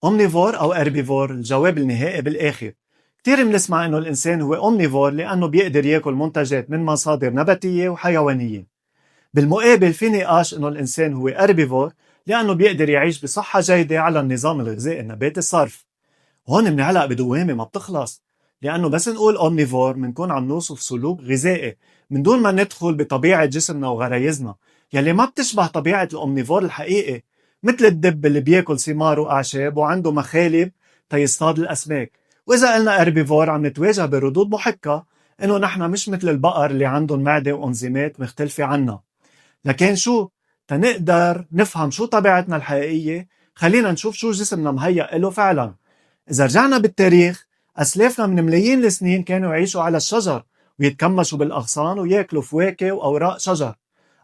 اومنيفور أو اربيفور؟ الجواب النهائي بالآخر. كتير بنسمع إنه الإنسان هو اومنيفور لأنه بيقدر ياكل منتجات من مصادر نباتية وحيوانية. بالمقابل في نقاش إنه الإنسان هو اربيفور لأنه بيقدر يعيش بصحة جيدة على النظام الغذائي النباتي الصرف. هون بنعلق بدوامة ما بتخلص، لأنه بس نقول اومنيفور منكون عم نوصف سلوك غذائي من دون ما ندخل بطبيعة جسمنا وغرايزنا يلي ما بتشبه طبيعة الأومنيفور الحقيقي، مثل الدب اللي بياكل ثمار وأعشاب وعنده مخالب تيصطاد الأسماك. وإذا قلنا اربيفور عم نتواجه بردود محكة إنه نحن مش مثل البقر اللي عندهم معدة وأنزيمات مختلفة عنا. لكن شو تنقدر نفهم شو طبيعتنا الحقيقية؟ خلينا نشوف شو جسمنا مهيأ له فعلا. إذا رجعنا بالتاريخ، أسلافنا من ملايين السنين كانوا يعيشوا على الشجر ويتكمشوا بالأغصان وياكلوا فواكه وأوراق شجر.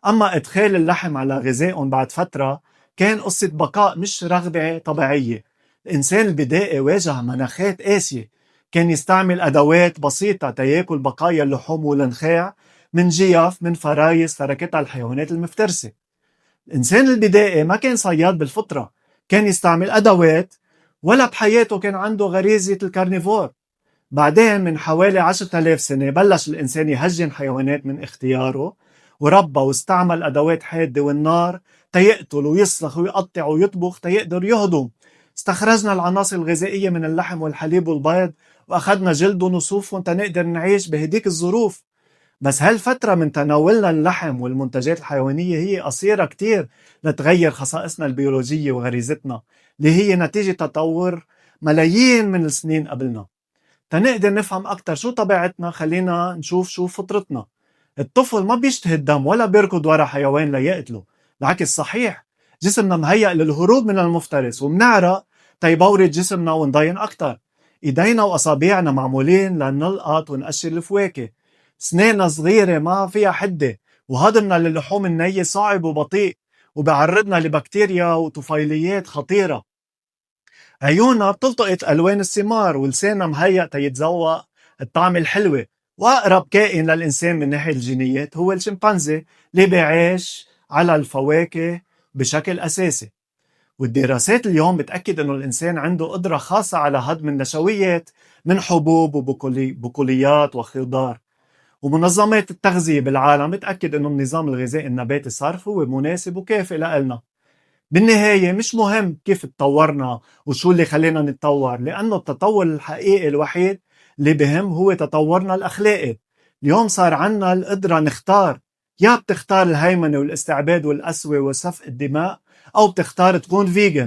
أما إدخال اللحم على غذائهم بعد فترة كان قصة بقاء مش رغبة طبيعية. الإنسان البدائي واجه مناخات قاسية، كان يستعمل أدوات بسيطة تياكل بقايا اللحوم والنخاع من جيف من فرايس تركتها الحيوانات المفترسة. الإنسان البدائي ما كان صياد بالفطرة، كان يستعمل أدوات، ولا بحياته كان عنده غريزة الكارنيفور. بعدين من حوالي 10,000 سنة بلش الإنسان يهجن حيوانات من اختياره، وربى واستعمل أدوات حادة والنار تيقتل ويسلخ ويقطع ويطبخ تيقدر يهضم. استخرجنا العناصر الغذائية من اللحم والحليب والبيض وأخذنا جلدهم وصوفهم تنقدر نعيش بهديك الظروف. بس هالفترة من تناولنا اللحم والمنتجات الحيوانية هي قصيرة كتير لتغير خصائصنا البيولوجية وغريزتنا اللي هي نتيجة تطور ملايين من السنين قبلنا. تنقدر نفهم أكتر شو طبيعتنا خلينا نشوف شو فطرتنا. الطفل ما بيشتهي الدم ولا بيركض ورا حيوان ليقتله، بالعكس صحيح جسمنا مهيأ للهروب من المفترس ومنعرق تيبورد جسمنا ونضين أكتر. إيدينا وأصابعنا معمولين لنلقط ونقشر الفواكه، سنينا صغيرة ما فيها حدة، وهضمنا للحوم النية صعب وبطيء وبعرضنا لبكتيريا وطفيليات خطيرة. عيوننا بتلتقط ألوان الثمار ولساننا مهيأ تيتذوق الطعم الحلوة. وأقرب كائن للإنسان من ناحية الجينيات هو الشمبانزي اللي بيعيش على الفواكه بشكل أساسي. والدراسات اليوم بتأكد أنه الإنسان عنده قدرة خاصة على هضم النشويات من حبوب وبقوليات وخضار. ومنظمات التغذية بالعالم بتأكد أنه النظام الغذائي النباتي الصرف هو مناسب وكافئ لنا. بالنهاية مش مهم كيف تطورنا وشو اللي خلينا نتطور، لأنه التطور الحقيقي الوحيد اللي بهم هو تطورنا الأخلاقي. اليوم صار عنا القدرة نختار، يا بتختار الهيمنة والاستعباد والقسوة وسفك الدماء، أو بتختار تكون فيجن.